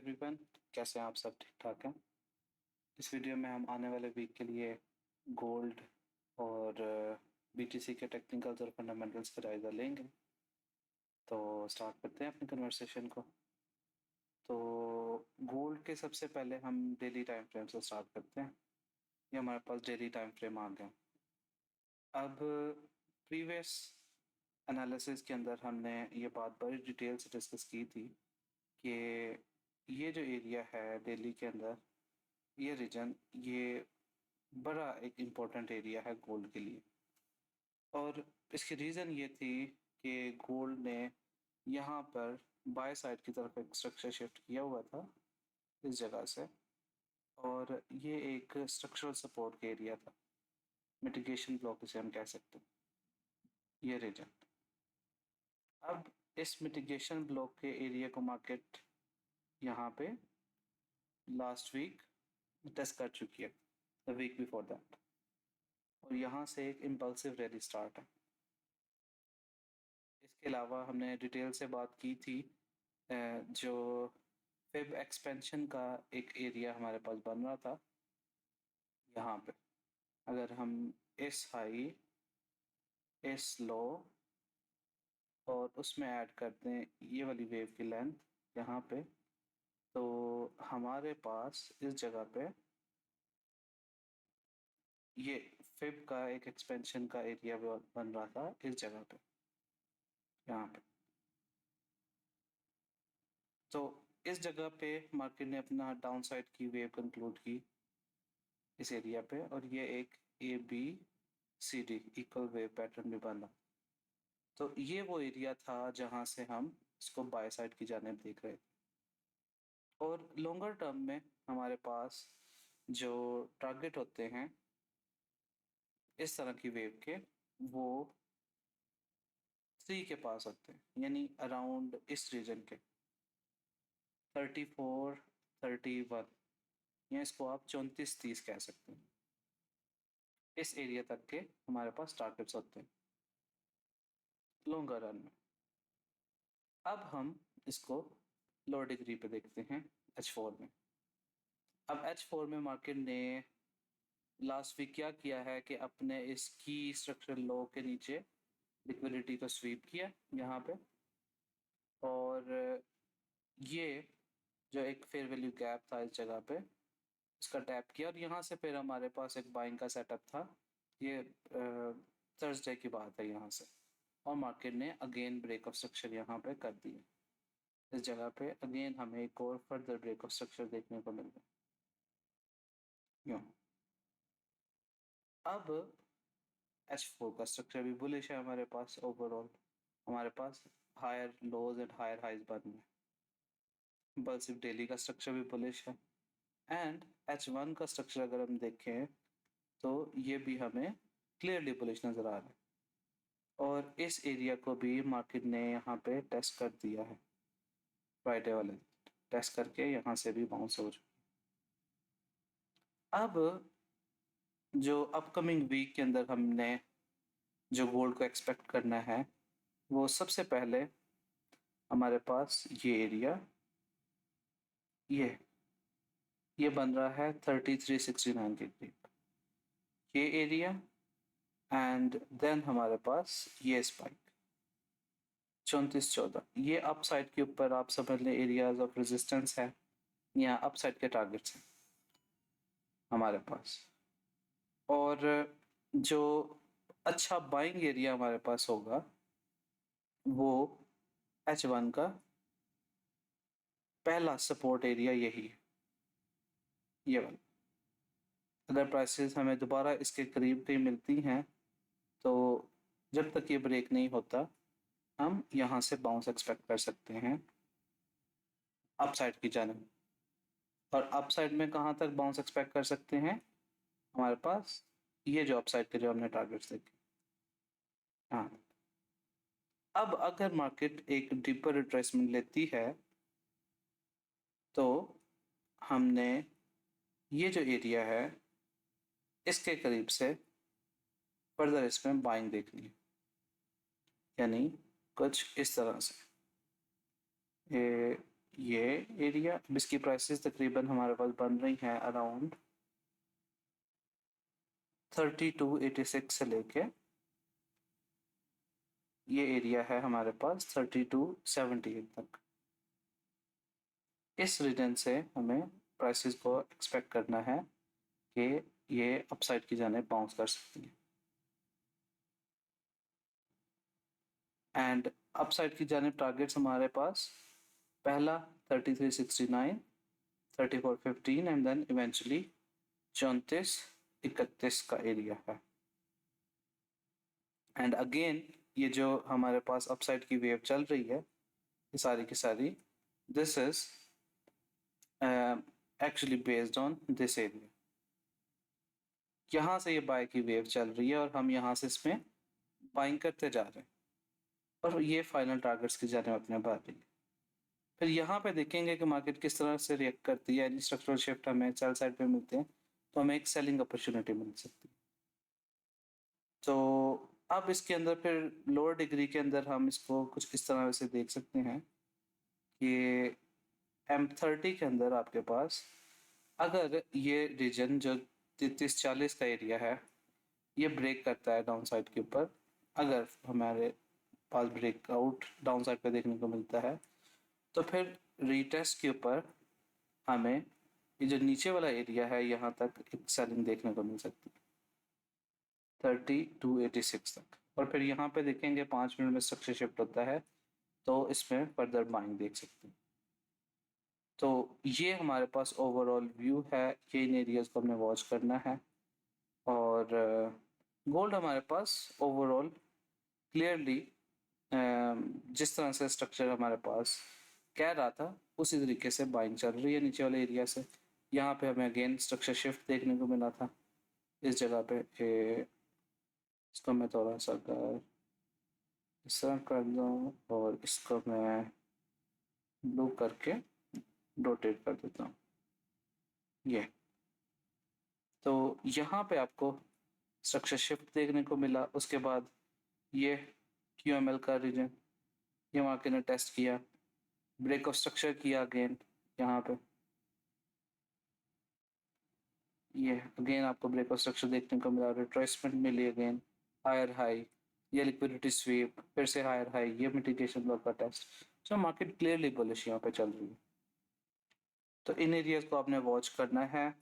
Everyone, कैसे हैं आप सब? ठीक ठाक हैं। इस वीडियो में हम आने वाले वीक के लिए गोल्ड और बीटीसी के टेक्निकल्स और फंडामेंटल्स का जायज़ा लेंगे। तो स्टार्ट करते हैं अपनी कन्वर्सेशन को। तो गोल्ड के सबसे पहले हम डेली टाइम फ्रेम से स्टार्ट करते हैं। ये हमारे पास डेली टाइम फ्रेम आ गया। अब प्रीवियस एनालिसिस के अंदर हमने ये बात बड़ी डिटेल से डिस्कस की थी कि ये जो एरिया है दिल्ली के अंदर, ये रीजन, ये बड़ा एक इम्पोर्टेंट एरिया है गोल्ड के लिए। और इसकी रीज़न ये थी कि गोल्ड ने यहाँ पर बाय साइड की तरफ एक स्ट्रक्चर शिफ्ट किया हुआ था इस जगह से, और ये एक स्ट्रक्चरल सपोर्ट का एरिया था, मिटिगेशन ब्लॉक इसे हम कह सकते हैं, ये रीजन। अब इस मिटिगेशन ब्लॉक के एरिया को मार्केट यहाँ पे लास्ट वीक टेस्ट कर चुकी है, द वीक बिफोर दैट, और यहाँ से एक इम्पल्सिव रैली स्टार्ट है। इसके अलावा हमने डिटेल से बात की थी जो फिब एक्सपेंशन का एक एरिया हमारे पास बन रहा था यहाँ पे। अगर हम इस हाई, इस लो और उसमें ऐड करते हैं ये वाली वेव की लेंथ यहाँ पे, तो हमारे पास इस जगह पे ये फिब का एक एक्सपेंशन का एरिया बन रहा था इस जगह पे, यहाँ पे। तो इस जगह पे मार्केट ने अपना डाउन साइड की वेव कंक्लूड की इस एरिया पे, और ये एक A B C D equal wave pattern भी बना। तो ये वो एरिया था जहाँ से हम इसको बाय साइड की जानिब देख रहे थे। और लॉन्गर टर्म में हमारे पास जो टारगेट होते हैं इस तरह की वेव के, वो 3 के पास होते हैं, यानी अराउंड इस रीजन के 34, 31, या इसको आप 34-30 कह सकते हैं। इस एरिया तक के हमारे पास टारगेट्स होते हैं लॉन्गर रन में। अब हम इसको लोअर डिग्री पे देखते हैं H4 में। अब H4 में मार्केट ने लास्ट वीक क्या किया है कि अपने इस की स्ट्रक्चरल लो के नीचे लिक्विडिटी को स्वीप किया यहाँ पे, और ये जो एक फेयर वैल्यू गैप था इस जगह पे, इसका टैप किया, और यहाँ से फिर हमारे पास एक बाइंग का सेटअप था। ये थर्सडे की बात है यहाँ से, और मार्केट ने अगेन ब्रेक ऑफ स्ट्रक्चर यहाँ पे कर दिया। इस जगह पे अगेन हमें एक और फर्दर ब्रेक ऑफ स्ट्रक्चर देखने को मिल रहा है। अब H4 का स्ट्रक्चर भी बुलिश है हमारे पास। ओवरऑल हमारे पास higher lows and higher highs बन रहे हैं। इम्पल्सिव डेली का स्ट्रक्चर भी बुलिश है, एंड H1 का स्ट्रक्चर अगर हम देखें तो ये भी हमें क्लियरली बुलिश नज़र आ रहा है, और इस एरिया को भी मार्केट ने यहाँ पे टेस्ट कर दिया है। फ्राइडे वाले टेस्ट करके यहाँ से भी बाउंस हो चुका। अब जो अपकमिंग वीक के अंदर हमने जो गोल्ड को एक्सपेक्ट करना है, वो सबसे पहले हमारे पास ये एरिया, ये बन रहा है 3369 के करीब, ये एरिया, एंड देन हमारे पास ये स्पाइक 3414। ये अप साइड के ऊपर आप समझ लें एरियाज ऑफ रेजिस्टेंस है, या अप साइड के टारगेट्स हैं हमारे पास। और जो अच्छा बाइंग एरिया हमारे पास होगा वो H1 का पहला सपोर्ट एरिया यही है, ये वाला। अगर प्राइसेस हमें दोबारा इसके करीब कहीं मिलती हैं, तो जब तक ये ब्रेक नहीं होता हम यहाँ से बाउंस एक्सपेक्ट कर सकते हैं अपसाइड की जानिब। और अपसाइड में कहाँ तक बाउंस एक्सपेक्ट कर सकते हैं? हमारे पास ये जो अपसाइड के जो हमने टारगेट्स देखे, हाँ। अब अगर मार्केट एक डीपर रिट्रेसमेंट लेती है, तो हमने ये जो एरिया है इसके करीब से फर्दर इसमें बाइंग देखनी है, यानी कुछ इस तरह से। ये एरिया, इसकी प्राइसेस तकरीबन हमारे पास बन रही हैं अराउंड 3286 से लेके ये एरिया है हमारे पास 3278 तक। इस रीजन से हमें प्राइसेस को एक्सपेक्ट करना है कि ये अपसाइड की जाने बाउंस कर सकती है। एंड अपसाइड की जाने टारगेट्स हमारे पास पहला 3369, 3415 एंड देन इवेंचुअली 3431 का एरिया है। एंड अगेन ये जो हमारे पास अपसाइड की वेव चल रही है ये सारी की सारी this is actually based on this area. यहाँ से ये बाय की वेव चल रही है और हम यहाँ से इसमें बाइंग करते जा रहे हैं और ये फाइनल टारगेट्स की जाने अपने बढ़ रही है। फिर यहाँ पे देखेंगे कि मार्केट किस तरह से रिएक्ट करती है। स्ट्रक्चरल शिफ्ट हमें सेल साइड पे मिलते हैं तो हमें एक सेलिंग अपॉर्चुनिटी मिल सकती है। तो अब इसके अंदर फिर लोअर डिग्री के अंदर हम इसको कुछ इस तरह से देख सकते हैं कि M30 के अंदर आपके पास अगर ये रीजन जो 3340 का एरिया है ये ब्रेक करता है डाउन साइड के ऊपर, अगर हमारे पास ब्रेकआउट डाउन साइड पे देखने को मिलता है तो फिर रीटेस्ट के ऊपर हमें ये जो नीचे वाला एरिया है यहाँ तक एक सेलिंग देखने को मिल सकती है 3286 तक। और फिर यहाँ पे देखेंगे 5 मिनट में स्ट्रक्चर शिफ्ट होता है तो इसमें फर्दर बाइंग देख सकते हैं। तो ये हमारे पास ओवरऑल व्यू है, ये इन एरियाज को हमने वॉच करना है। और गोल्ड हमारे पास ओवरऑल क्लियरली जिस तरह से स्ट्रक्चर हमारे पास कह रहा था उसी तरीके से बाइंग चल रही है नीचे वाले एरिया से। यहाँ पे हमें अगेन स्ट्रक्चर शिफ्ट देखने को मिला था इस जगह पे। इसको मैं थोड़ा सा इस तरह कर दूँ और इसको मैं ब्लू करके रोटेट कर देता हूँ ये। तो यहाँ पे आपको स्ट्रक्चर शिफ्ट देखने को मिला। उसके बाद ये QML का रीजन ये मार्केट ने टेस्ट किया, ब्रेक ऑफ स्ट्रक्चर किया अगेन यहाँ पे। ये अगेन आपको ब्रेक ऑफ स्ट्रक्चर देखने को मिला, रिट्रेसमेंट मिली अगेन, हायर हाई, ये लिक्विडिटी स्वीप, फिर से हायर हाई, ये मिटिगेशन ब्लॉक का test. So market clearly bullish यहाँ पे चल रही है। तो इन एरियाज को आपने वॉच करना है।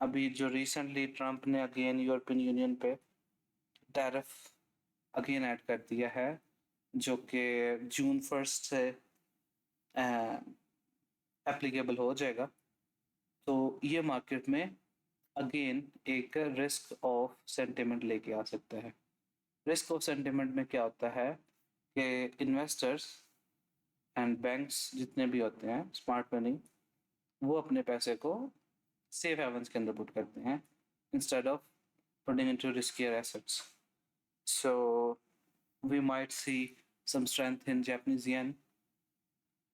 अभी जो रिसेंटली ट्रम्प ने अगेन यूरोपियन यूनियन पे टैरिफ अगेन ऐड कर दिया है जो कि June 1 से एप्लीकेबल हो जाएगा। तो ये मार्केट में अगेन एक रिस्क ऑफ सेंटिमेंट लेके आ सकता है। रिस्क ऑफ सेंटिमेंट में क्या होता है कि इन्वेस्टर्स एंड बैंक्स जितने भी होते हैं स्मार्ट मनी वो अपने पैसे को सेफ हेवन्स के अंदर पुट करते हैं instead of putting into riskier assets. So we might see some strength in Japanese yen,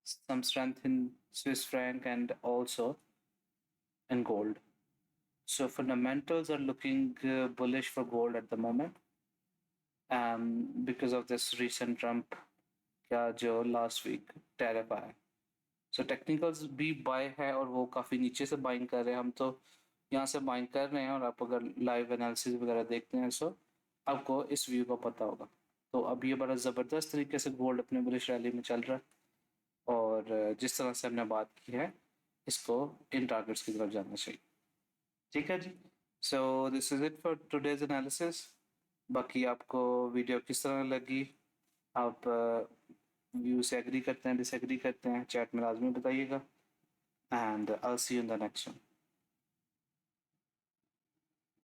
some strength in Swiss franc, and also in gold. So fundamentals are looking bullish for gold at the moment because of this recent Trump का जो last week tariff आया। So technicals भी buy है और वो काफ़ी नीचे से बाइंग कर रहे हैं। हम तो यहाँ से बाइंग कर रहे हैं और आप अगर लाइव एनालिसिस वगैरह देखते हैं सो आपको इस व्यू का पता होगा। तो अब ये बड़ा ज़बरदस्त तरीके से गोल्ड अपने बुलिश रैली में चल रहा है और जिस तरह से हमने बात की है इसको इन टारगेट्स की तरफ जाना चाहिए। ठीक है जी। So this is it for today's analysis. बाकी आपको वीडियो किस तरह लगी, आप व्यू से एग्री करते हैं डिसएग्री करते हैं, चैट में लाजमी बताइएगा। And I will see you in the next one.